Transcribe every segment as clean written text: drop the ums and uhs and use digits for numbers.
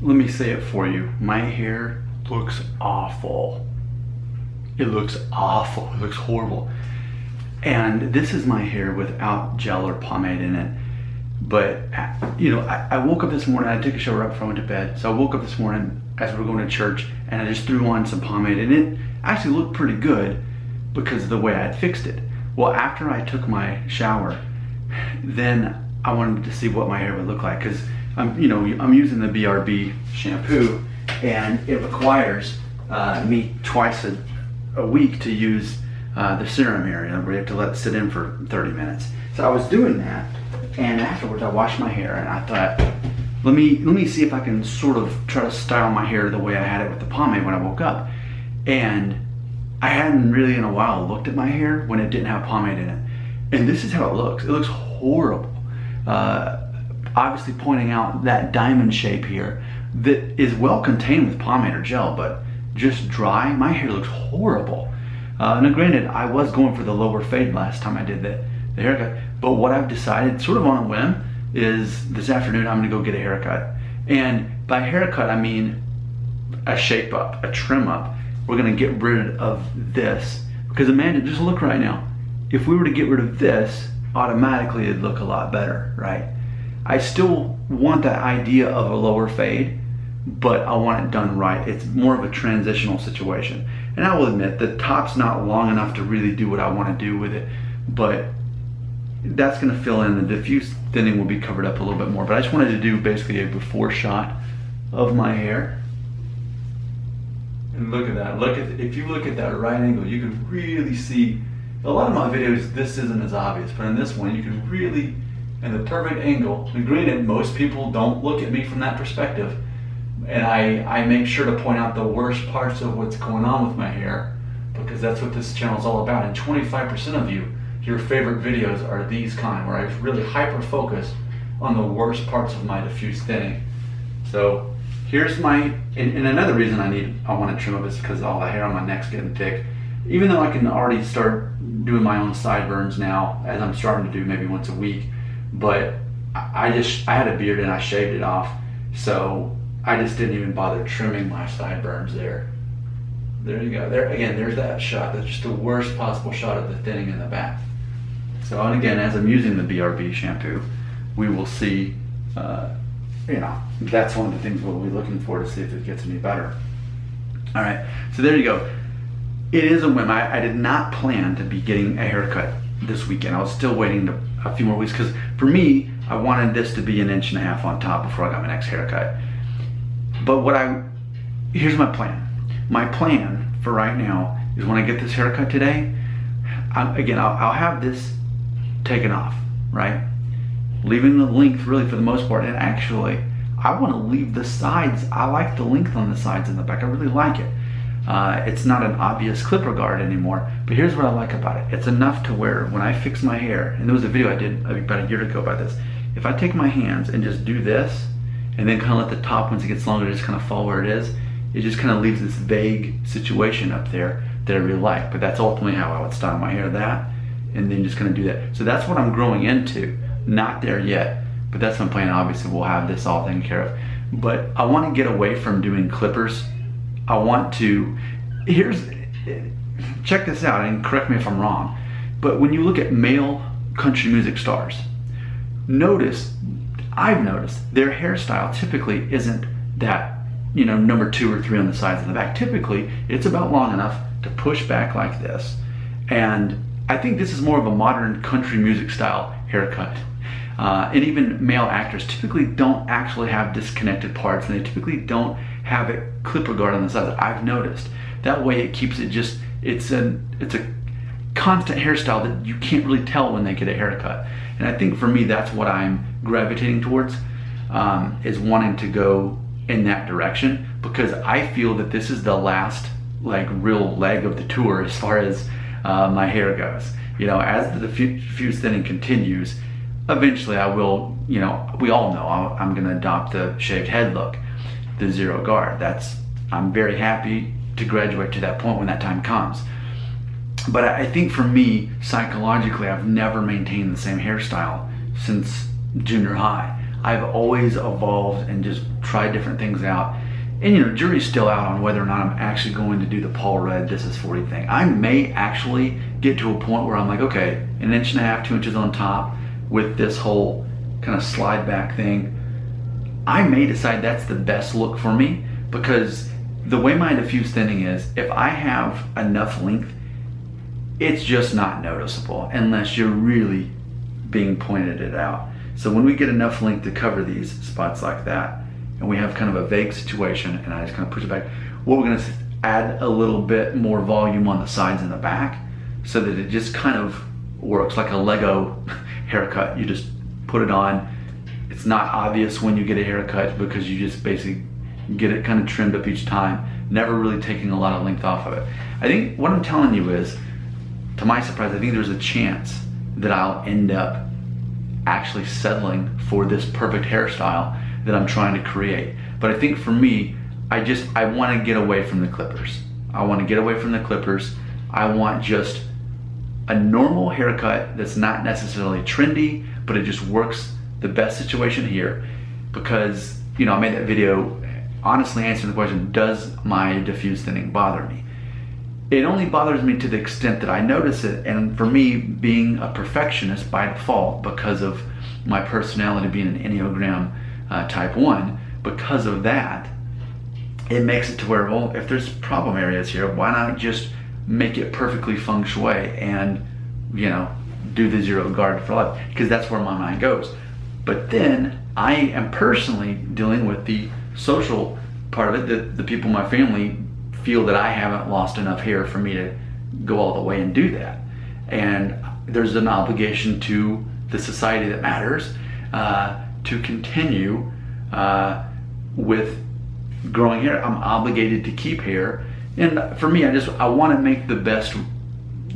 let me say it for you. My hair looks awful. It looks awful. It looks horrible. And this is my hair without gel or pomade in it. But, you know, I woke up this morning, I took a shower right before I went to bed. So I woke up this morning as we were going to church and I just threw on some pomade and it actually looked pretty good because of the way I had fixed it. Well, after I took my shower, then I wanted to see what my hair would look like because I'm using the BRB shampoo and it requires me twice a week to use the serum area where you have to let it sit in for 30 minutes. So I was doing that, and afterwards I washed my hair and I thought, let me see if I can sort of try to style my hair the way I had it with the pomade when I woke up. And I hadn't really in a while looked at my hair when it didn't have pomade in it. And this is how it looks. It looks horrible. Obviously pointing out that diamond shape here that is well contained with pomade or gel, but just dry, my hair looks horrible. Now granted, I was going for the lower fade last time I did the haircut, but what I've decided, sort of on a whim, is this afternoon I'm gonna go get a haircut. And by haircut, I mean a shape up, a trim up. We're gonna get rid of this. Because Amanda, just look right now. If we were to get rid of this, automatically it'd look a lot better, right? I still want that idea of a lower fade, but I want it done right. It's more of a transitional situation. And I will admit, the top's not long enough to really do what I want to do with it, but that's gonna fill in. The diffuse thinning will be covered up a little bit more, but I just wanted to do basically a before shot of my hair. And look at that, if you look at that right angle, you can really see, a lot of my videos, this isn't as obvious, but in this one, you can really, in the perfect angle, and granted, most people don't look at me from that perspective, and I make sure to point out the worst parts of what's going on with my hair, because that's what this channel is all about. And 25% of you, your favorite videos are these kind, where I really hyper focus on the worst parts of my diffuse thinning. So here's my, and another reason I want to trim up is because all the hair on my neck's getting thick. Even though I can already start doing my own sideburns now, as I'm starting to do maybe once a week, but I had a beard and I shaved it off, so I just didn't even bother trimming my sideburns there. There you go. There again, there's that shot. That's just the worst possible shot of the thinning in the back. So, and again, as I'm using the BRB shampoo, we will see, that's one of the things we'll be looking for to see if it gets any better. All right, so there you go. It is a whim. I did not plan to be getting a haircut this weekend. I was still waiting a few more weeks because for me, I wanted this to be 1.5 inches on top before I got my next haircut. But here's my plan. My plan for right now is when I get this haircut today, I'll have this taken off, right? Leaving the length really for the most part. And actually, I want to leave the sides. I like the length on the sides and the back. I really like it. It's not an obvious clipper guard anymore, but here's what I like about it. It's enough to where when I fix my hair, and there was a video I did about a year ago about this, if I take my hands and just do this, and then kind of let the top, once it gets longer, just kind of fall where it is, it just kind of leaves this vague situation up there that I really like. But that's ultimately how I would style my hair, that, and then just kind of do that. So that's what I'm growing into. Not there yet, but that's my plan. Obviously, we'll have this all taken care of. But I want to get away from doing clippers. I want to, check this out, and correct me if I'm wrong, but when you look at male country music stars, I've noticed their hairstyle typically isn't that, number 2 or 3 on the sides and the back. Typically, it's about long enough to push back like this. And I think this is more of a modern country music style haircut. And even male actors typically don't actually have disconnected parts, and they typically don't have a clipper guard on the sides. I've noticed. That way it keeps it it's a constant hairstyle that you can't really tell when they get a haircut. And I think for me, that's what I'm gravitating towards, is wanting to go in that direction, because I feel that this is the last real leg of the tour as far as my hair goes. As the diffuse thinning continues, eventually I will, we all know I'm gonna adopt the shaved head look, the zero guard. I'm very happy to graduate to that point when that time comes. But I think for me, psychologically, I've never maintained the same hairstyle since junior high. I've always evolved and just tried different things out. And you know, jury's still out on whether or not I'm actually going to do the Paul Rudd This Is 40 thing. I may actually get to a point where I'm like, okay, 1.5 inches, 2 inches on top with this whole kind of slide back thing. I may decide that's the best look for me, because the way my diffuse thinning is, if I have enough length, it's just not noticeable unless you're really being pointed it out. So when we get enough length to cover these spots like that, and we have kind of a vague situation, and I just kind of push it back, what we're gonna add a little bit more volume on the sides and the back so that it just kind of works like a Lego haircut. You just put it on. It's not obvious when you get a haircut because you just basically get it kind of trimmed up each time, never really taking a lot of length off of it. I think what I'm telling you is, to my surprise, I think there's a chance that I'll end up actually settling for this perfect hairstyle that I'm trying to create. But I think for me, I want to get away from the clippers. I want to get away from the clippers. I want just a normal haircut that's not necessarily trendy, but it just works the best situation here. Because, you know, I made that video honestly answering the question, does my diffuse thinning bother me? It only bothers me to the extent that I notice it, and for me, being a perfectionist by default, because of my personality being an Enneagram type 1, because of that, it makes it to where, well, if there's problem areas here, why not just make it perfectly feng shui and, you know, do the zero guard for life? Because that's where my mind goes. But then I am personally dealing with the social part of it, the people in my family feel that I haven't lost enough hair for me to go all the way and do that. And there's an obligation to the society that matters to continue with growing hair. I'm obligated to keep hair, and for me, I want to make the best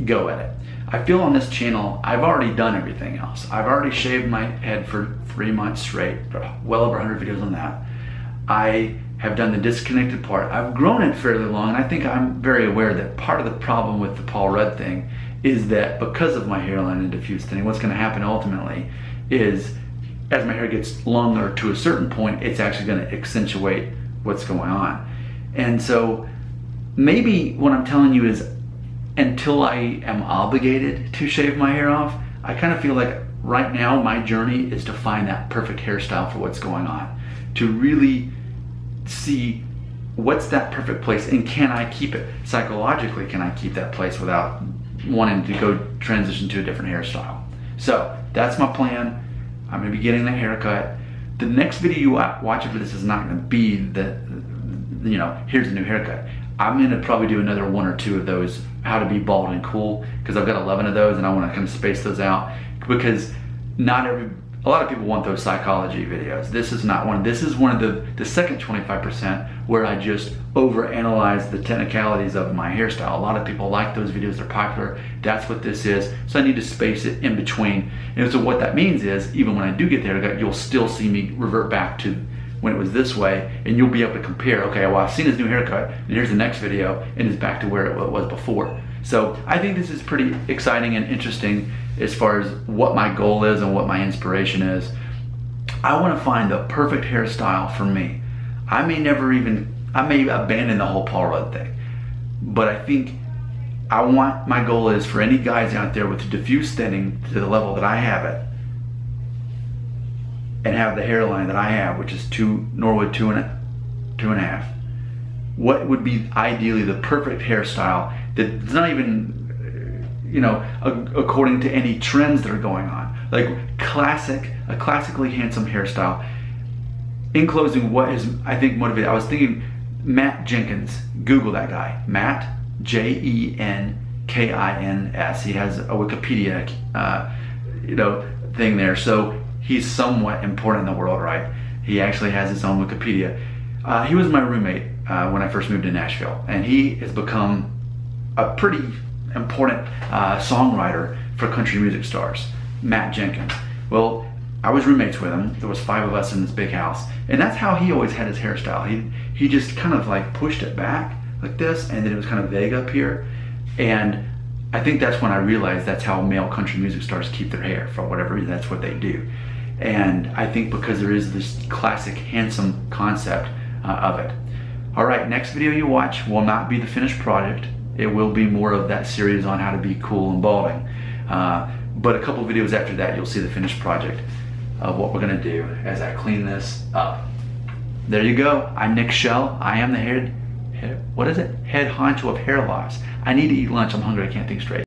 go at it. I feel on this channel I've already done everything else. I've already shaved my head for 3 months straight, well over 100 videos on that. I have done the disconnected part. I've grown it fairly long, and I think I'm very aware that part of the problem with the Paul Rudd thing is that because of my hairline and diffuse thinning, what's going to happen ultimately is, as my hair gets longer to a certain point, it's actually going to accentuate what's going on. And so maybe what I'm telling you is, until I am obligated to shave my hair off, I kind of feel like right now my journey is to find that perfect hairstyle for what's going on, to really see what's that perfect place, and can I keep it psychologically? Can I keep that place without wanting to go transition to a different hairstyle? So that's my plan. I'm gonna be getting the haircut. The next video you watch for this is not gonna be the, you know, here's a new haircut. I'm gonna probably do another 1 or 2 of those, how to be bald and cool, because I've got 11 of those and I want to kind of space those out, because a lot of people want those psychology videos. This is not one. This is one of the second 25% where I just overanalyze the technicalities of my hairstyle. A lot of people like those videos, they're popular. That's what this is. So I need to space it in between. And so what that means is, even when I do get the haircut, you'll still see me revert back to when it was this way, and you'll be able to compare, okay, well, I've seen his new haircut, and here's the next video, and it's back to where it was before. So I think this is pretty exciting and interesting as far as what my goal is and what my inspiration is. I want to find the perfect hairstyle for me. I may abandon the whole Paul Rudd thing, but I think my goal is for any guys out there with diffuse thinning to the level that I have it, and have the hairline that I have, which is Norwood 2.5. What would be ideally the perfect hairstyle that's not even, you know, according to any trends that are going on? Like a classically handsome hairstyle. In closing, what has, I think, motivated, I was thinking Matt Jenkins. Google that guy. Matt, Jenkins. He has a Wikipedia, thing there. So he's somewhat important in the world, right? He actually has his own Wikipedia. He was my roommate when I first moved to Nashville, and he has become a pretty important songwriter for country music stars, Matt Jenkins. Well, I was roommates with him. There was 5 of us in this big house, and that's how he always had his hairstyle. He just kind of like pushed it back like this, and then it was kind of vague up here. And I think that's when I realized that's how male country music stars keep their hair. For whatever reason, that's what they do. And I think because there is this classic handsome concept of it. All right, next video you watch will not be the finished project. It will be more of that series on how to be cool and balding. But a couple videos after that, you'll see the finished project of what we're gonna do as I clean this up. There you go. I'm Nick Shell. I am the head honcho of hair loss. I need to eat lunch. I'm hungry. I can't think straight.